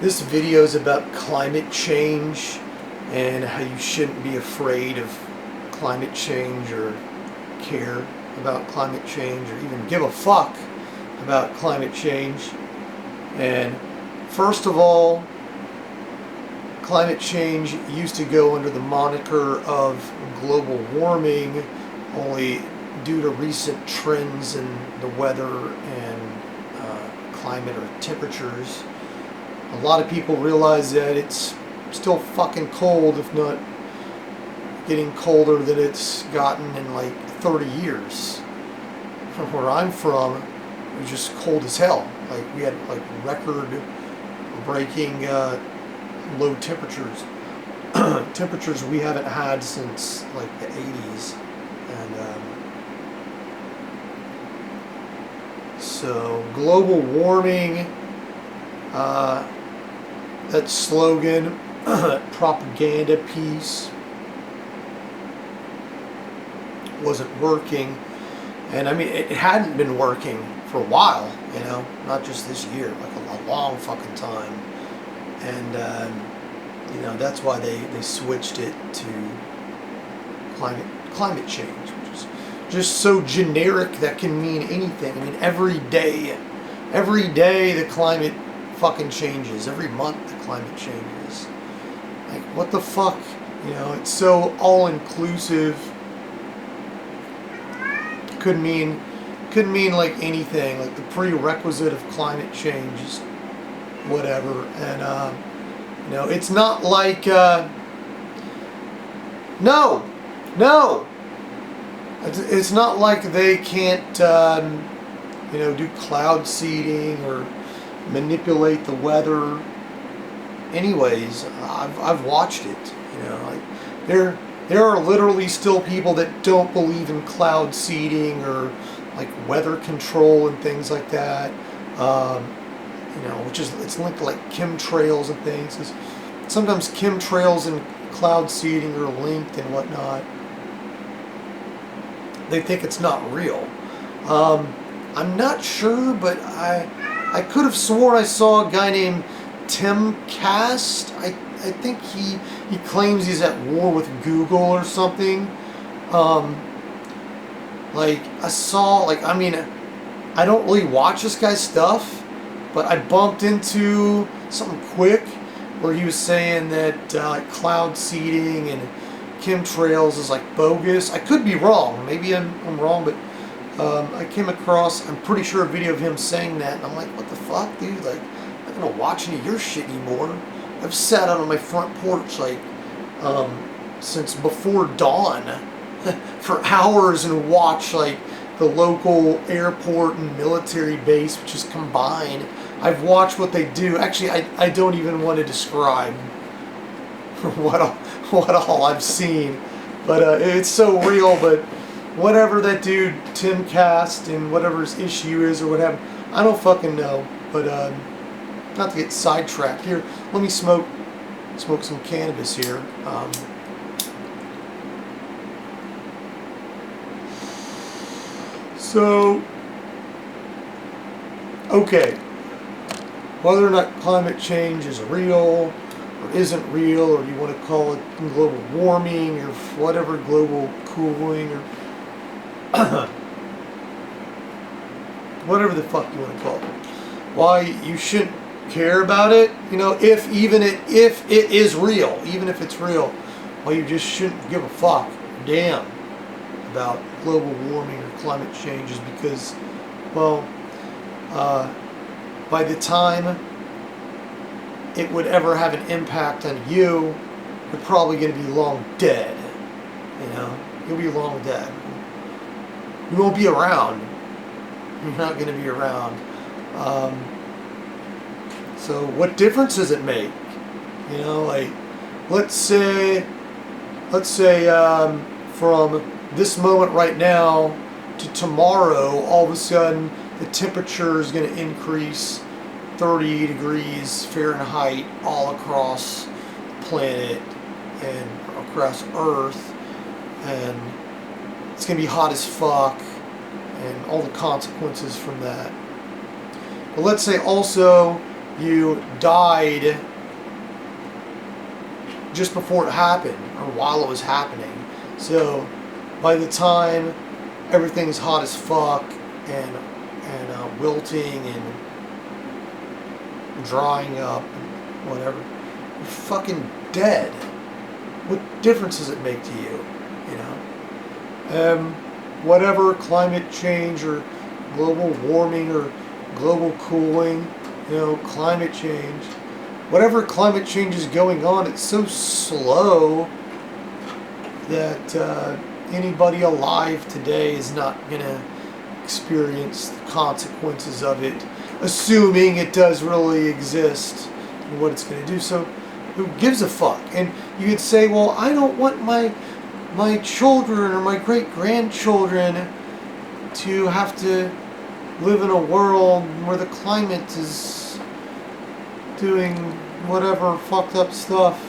This video is about climate change and how you shouldn't be afraid of climate change or care about climate change or even give a fuck about climate change. And first of all, climate change used to go under the moniker of global warming, only due to recent trends in the weather and climate or temperatures. A lot of people realize that it's still fucking cold, if not getting colder than it's gotten in like 30 years. From where I'm from, it was just cold as hell. Like we had like record-breaking low temperatures. Temperatures we haven't had since like the 80s. And so global warming, that slogan, propaganda piece wasn't working. And I mean, it hadn't been working for a while, you know, not just this year, like a long fucking time. And you know, that's why they switched it to climate change, which is just so generic that can mean anything. I mean, every day the climate fucking changes. Every month the climate changes. Like, what the fuck? You know, it's so all-inclusive. Could mean like anything. Like the prerequisite of climate change is whatever. And you know, it's not like no, it's not like they can't you know, do cloud seeding or manipulate the weather. Anyways, I've watched it. You know, like there are literally still people that don't believe in cloud seeding or like weather control and things like that. You know, which is, it's linked to like chemtrails and things. 'Cause sometimes chemtrails and cloud seeding are linked and whatnot. They think it's not real. I'm not sure, but I could have sworn I saw a guy named Tim Cast. I think he claims he's at war with Google or something. Like I saw, like, I mean, I don't really watch this guy's stuff, but I bumped into something quick where he was saying that like cloud seeding and chemtrails is like bogus. I could be wrong. Maybe I'm wrong, but I came across, I'm pretty sure, a video of him saying that, and I'm like, what the fuck, dude? Like, I'm not gonna watch any of your shit anymore. I've sat out on my front porch like since before dawn for hours and watched like the local airport and military base, which is combined. I've watched what they do. Actually, I don't even want to describe what all I've seen, but it's so real. But whatever that dude Tim Cast and whatever his issue is or whatever, I don't fucking know. But not to get sidetracked here, let me smoke some cannabis here. So, okay, whether or not climate change is real or isn't real, or you want to call it global warming or whatever, global cooling or whatever the fuck you want to call it, why you shouldn't care about it, you know, if it is real, even if it's real, why you just shouldn't give a fuck, damn, about global warming or climate change is because, well, by the time it would ever have an impact on you, you're probably going to be long dead. You know, you'll be long dead. You won't be around. You're not going to be around. So what difference does it make? You know, like, let's say from this moment right now to tomorrow, all of a sudden the temperature is going to increase 30 degrees Fahrenheit all across the planet and across Earth, and it's going to be hot as fuck, and all the consequences from that. But let's say also you died just before it happened, or while it was happening. So by the time everything's hot as fuck and wilting and drying up and whatever, you're fucking dead. What difference does it make to you? You know, whatever climate change or global warming or global cooling, you know, climate change, whatever climate change is going on, it's so slow that anybody alive today is not going to experience the consequences of it, assuming it does really exist and what it's going to do. So who gives a fuck? And you could say, well, I don't want my children or my great-grandchildren to have to live in a world where the climate is doing whatever fucked up stuff.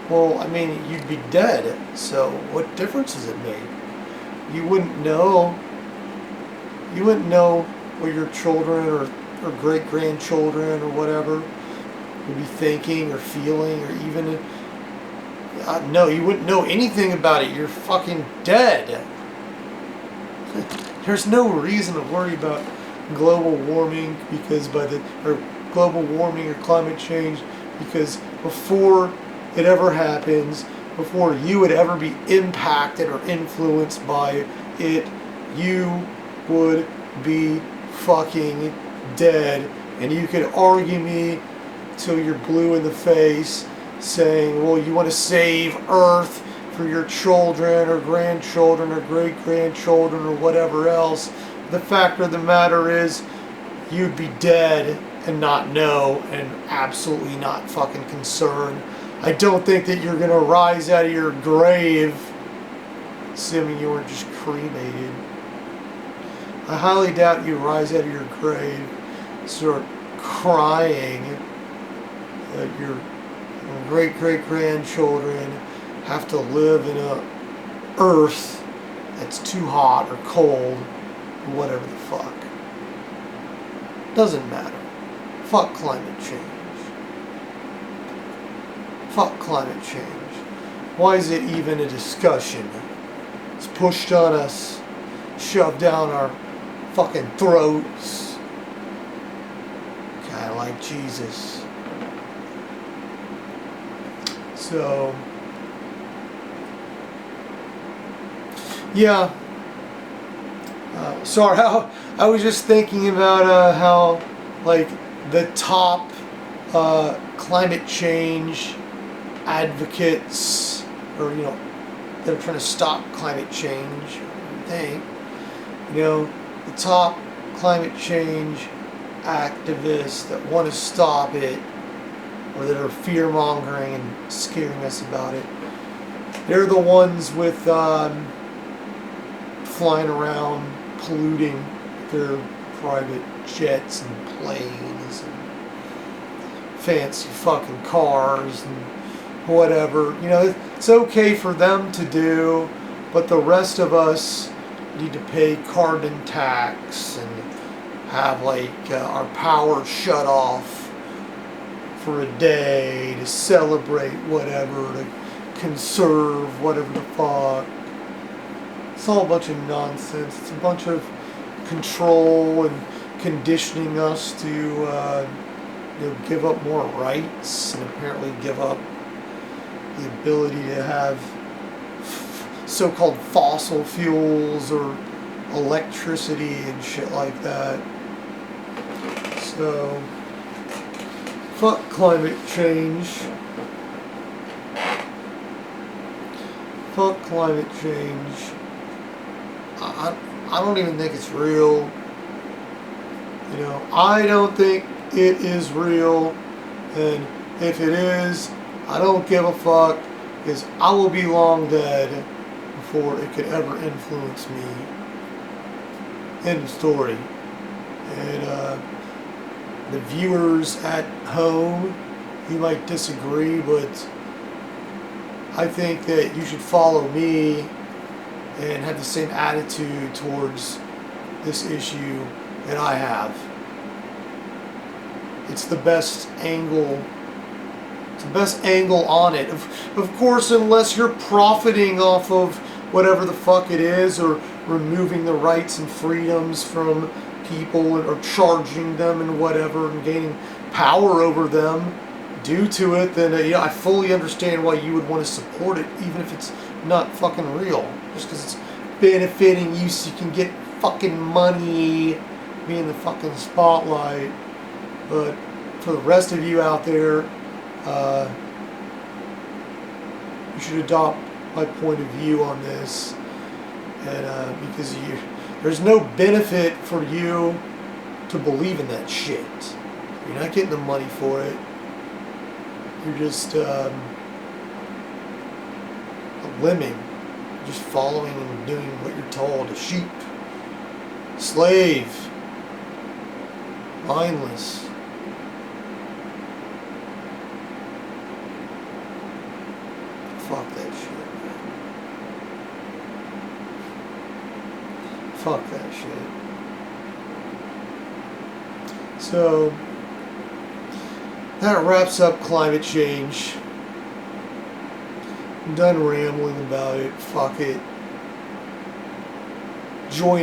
Well, I mean, you'd be dead, so what difference does it make? You wouldn't know. You wouldn't know what your children or great-grandchildren or whatever would be thinking or feeling, or even... no, you wouldn't know anything about it. You're fucking dead. There's no reason to worry about global warming global warming or climate change, because before it ever happens, before you would ever be impacted or influenced by it, you would be fucking dead. And you could argue me till you're blue in the face, saying, well, you want to save Earth for your children or grandchildren or great-grandchildren or whatever else. The fact of the matter is, you'd be dead and not know, and absolutely not fucking concerned. I don't think that you're going to rise out of your grave, assuming you weren't just cremated. I highly doubt you rise out of your grave, start crying that your great-great-grandchildren have to live in a Earth that's too hot or cold, or whatever the fuck. Doesn't matter. Fuck climate change. Fuck climate change. Why is it even a discussion? It's pushed on us, shoved down our fucking throats. Kinda like Jesus. So, yeah. Sorry, I was just thinking about how, like, the top climate change advocates, or, you know, they're trying to stop climate change, I think, you know, the top climate change activists that want to stop it, or that are fear-mongering and scaring us about it, they're the ones with flying around polluting their private jets and planes and fancy fucking cars and whatever. You know, it's okay for them to do, but the rest of us need to pay carbon tax and have, like, our power shut off for a day to celebrate whatever, to conserve whatever the fuck. It's all a bunch of nonsense. It's a bunch of control and conditioning us to you know, give up more rights, and apparently give up the ability to have so-called fossil fuels or electricity and shit like that. So, fuck climate change. Fuck climate change. I don't even think it's real. You know, I don't think it is real, and if it is, I don't give a fuck, because I will be long dead before it could ever influence me. End of story. And the viewers at home, you might disagree, but I think that you should follow me and have the same attitude towards this issue that I have. it's the best angle. It's the best angle on it. Of course, unless you're profiting off of whatever the fuck it is, or removing the rights and freedoms from people, or charging them and whatever, and gaining power over them due to it, then I fully understand why you would want to support it, even if it's not fucking real. Just because it's benefiting you so you can get fucking money, be in the fucking spotlight. But for the rest of you out there, you should adopt my point of view on this, and because there's no benefit for you to believe in that shit. You're not getting the money for it. You're just a lemming. You're just following and doing what you're told. A sheep, slave, mindless. Fuck that shit, man. Fuck that shit. So, that wraps up climate change. I'm done rambling about it. Fuck it. Join